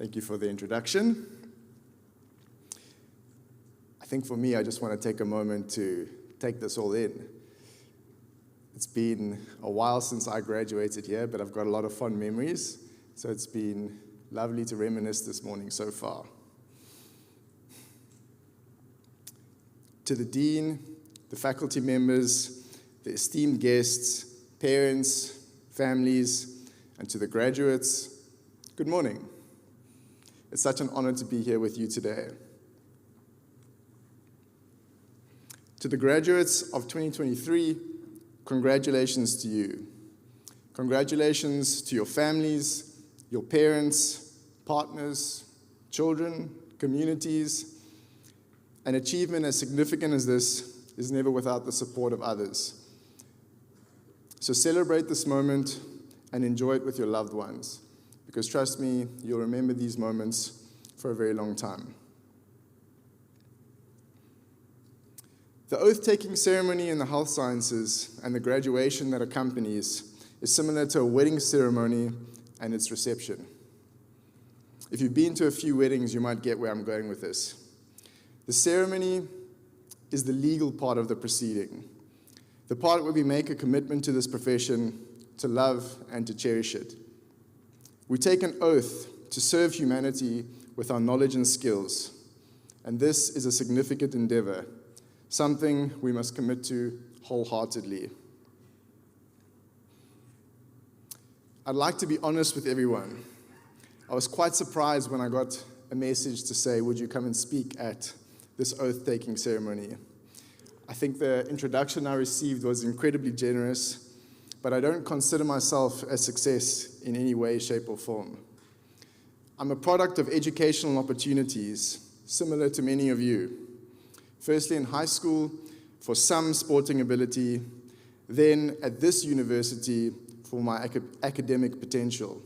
Thank you for the introduction. I think for me, I just want to take a moment to take this all in. It's been a while since I graduated here, but I've got a lot of fond memories, so it's been lovely to reminisce this morning so far. To the Dean, the faculty members, the esteemed guests, parents, families, and to the graduates, good morning. It's such an honor to be here with you today. To the graduates of 2023, congratulations to you. Congratulations to your families, your parents, partners, children, communities. An achievement as significant as this is never without the support of others. So celebrate this moment and enjoy it with your loved ones, because trust me, you'll remember these moments for a very long time. The oath-taking ceremony in the health sciences and the graduation that accompanies is similar to a wedding ceremony and its reception. If you've been to a few weddings, you might get where I'm going with this. The ceremony is the legal part of the proceeding, the part where we make a commitment to this profession, to love and to cherish it. We take an oath to serve humanity with our knowledge and skills, and this is a significant endeavor, something we must commit to wholeheartedly. I'd like to be honest with everyone. I was quite surprised when I got a message to say, would you come and speak at this oath-taking ceremony? I think the introduction I received was incredibly generous, but I don't consider myself a success in any way, shape, or form. I'm a product of educational opportunities, similar to many of you. Firstly in high school for some sporting ability, then at this university for my academic potential.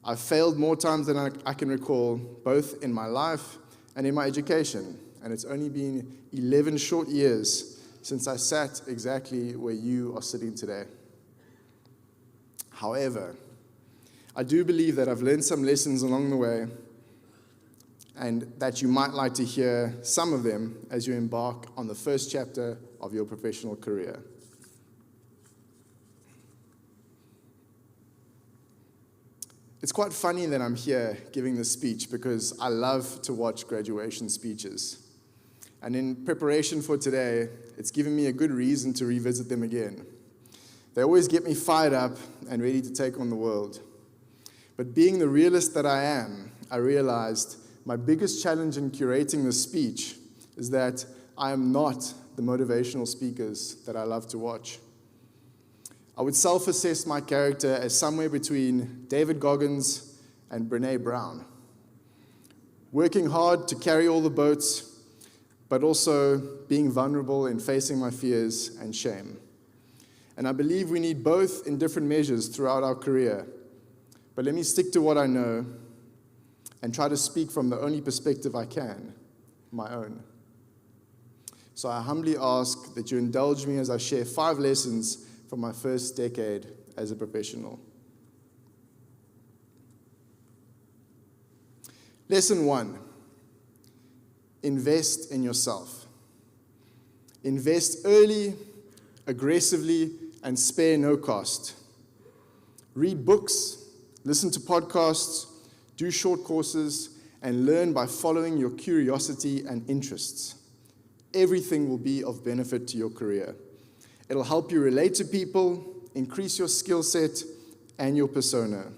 I've failed more times than I can recall, both in my life and in my education, and it's only been 11 short years since I sat exactly where you are sitting today. However, I do believe that I've learned some lessons along the way, and that you might like to hear some of them as you embark on the first chapter of your professional career. It's quite funny that I'm here giving this speech because I love to watch graduation speeches. And in preparation for today, it's given me a good reason to revisit them again. They always get me fired up and ready to take on the world. But being the realist that I am, I realized my biggest challenge in curating this speech is that I am not the motivational speakers that I love to watch. I would self-assess my character as somewhere between David Goggins and Brené Brown, working hard to carry all the boats, but also being vulnerable in facing my fears and shame. And I believe we need both in different measures throughout our career. But let me stick to what I know and try to speak from the only perspective I can, my own. So I humbly ask that you indulge me as I share 5 lessons from my first decade as a professional. Lesson 1, invest in yourself. Invest early, aggressively, and spare no cost. Read books, listen to podcasts, do short courses, and learn by following your curiosity and interests. Everything will be of benefit to your career. It'll help you relate to people, increase your skill set, and your persona.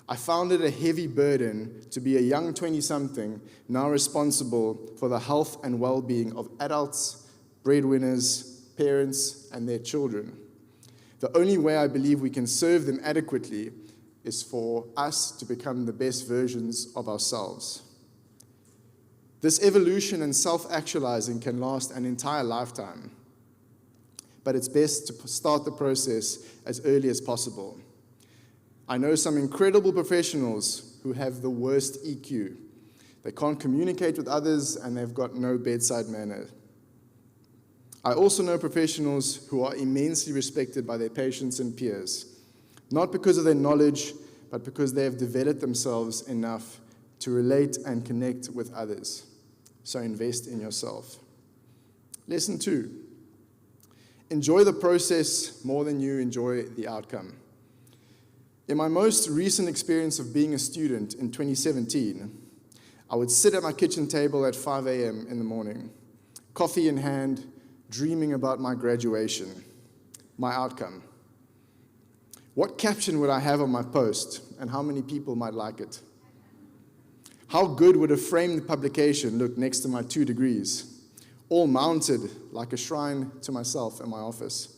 I found it a heavy burden to be a young 20-something now responsible for the health and well-being of adults, breadwinners, parents, and their children. The only way I believe we can serve them adequately is for us to become the best versions of ourselves. This evolution and self-actualizing can last an entire lifetime, but it's best to start the process as early as possible. I know some incredible professionals who have the worst EQ. They can't communicate with others and they've got no bedside manner. I also know professionals who are immensely respected by their patients and peers, not because of their knowledge, but because they have developed themselves enough to relate and connect with others. So invest in yourself. Lesson 2. Enjoy the process more than you enjoy the outcome. In my most recent experience of being a student in 2017, I would sit at my kitchen table at 5 a.m. in the morning, coffee in hand, dreaming about my graduation, my outcome. What caption would I have on my post, and how many people might like it? How good would a framed publication look next to my 2 degrees, all mounted like a shrine to myself in my office,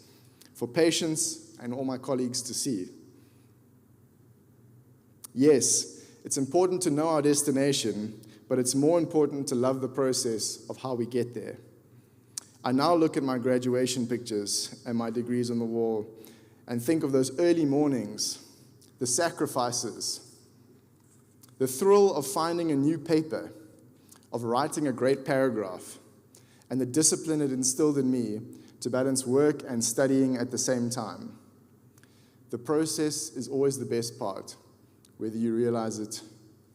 for patients and all my colleagues to see? Yes, it's important to know our destination, but it's more important to love the process of how we get there. I now look at my graduation pictures and my degrees on the wall and think of those early mornings, the sacrifices, the thrill of finding a new paper, of writing a great paragraph, and the discipline it instilled in me to balance work and studying at the same time. The process is always the best part, whether you realize it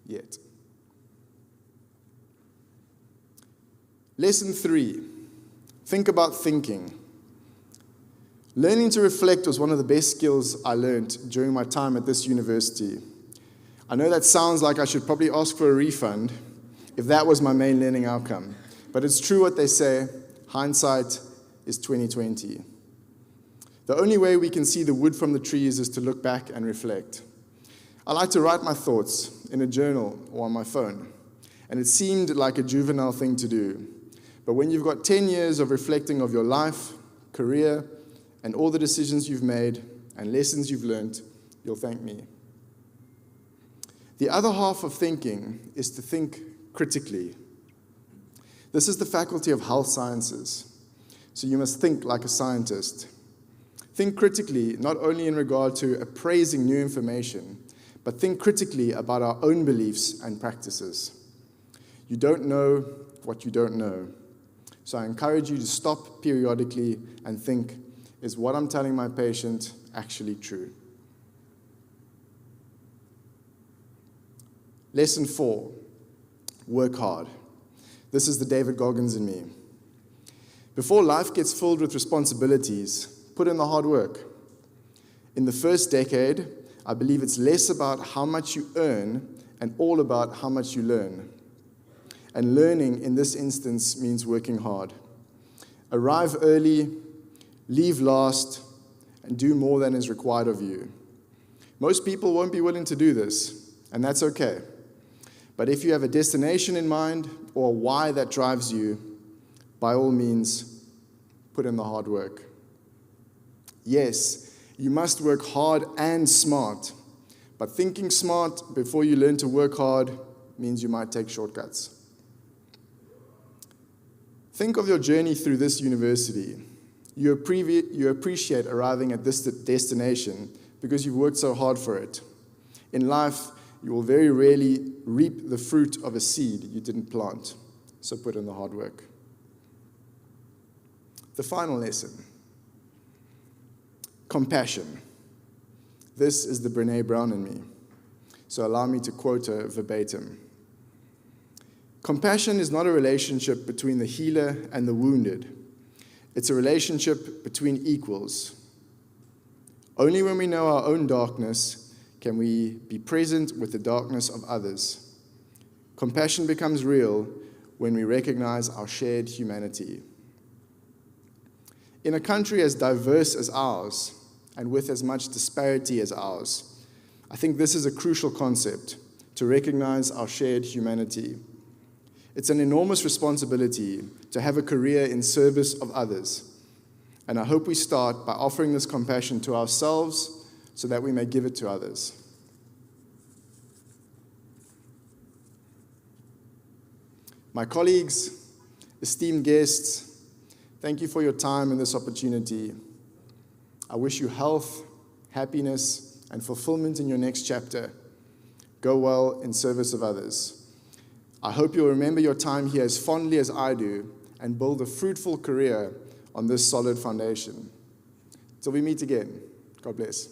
yet. Lesson 3, think about thinking. Learning to reflect was one of the best skills I learned during my time at this university. I know that sounds like I should probably ask for a refund if that was my main learning outcome, but it's true what they say, hindsight is 20/20. The only way we can see the wood from the trees is to look back and reflect. I like to write my thoughts in a journal or on my phone, and it seemed like a juvenile thing to do. But when you've got 10 years of reflecting of your life, career, and all the decisions you've made and lessons you've learned, you'll thank me. The other half of thinking is to think critically. This is the faculty of health sciences, so you must think like a scientist. Think critically, not only in regard to appraising new information, but think critically about our own beliefs and practices. You don't know what you don't know. So I encourage you to stop periodically and think, is what I'm telling my patient actually true? Lesson 4, work hard. This is the David Goggins in me. Before life gets filled with responsibilities, put in the hard work. In the first decade, I believe it's less about how much you earn and all about how much you learn. And learning in this instance means working hard. Arrive early, leave last, and do more than is required of you. Most people won't be willing to do this, and that's okay. But if you have a destination in mind or a why that drives you, by all means, put in the hard work. Yes, you must work hard and smart, but thinking smart before you learn to work hard means you might take shortcuts. Think of your journey through this university. You appreciate arriving at this destination because you've worked so hard for it. In life, you will very rarely reap the fruit of a seed you didn't plant, so put in the hard work. The final lesson, compassion. This is the Brené Brown in me, so allow me to quote her verbatim. Compassion is not a relationship between the healer and the wounded. It's a relationship between equals. Only when we know our own darkness can we be present with the darkness of others. Compassion becomes real when we recognize our shared humanity. In a country as diverse as ours, and with as much disparity as ours, I think this is a crucial concept, to recognize our shared humanity. It's an enormous responsibility to have a career in service of others, and I hope we start by offering this compassion to ourselves so that we may give it to others. My colleagues, esteemed guests, thank you for your time and this opportunity. I wish you health, happiness, and fulfillment in your next chapter. Go well in service of others. I hope you'll remember your time here as fondly as I do and build a fruitful career on this solid foundation. Till we meet again, God bless.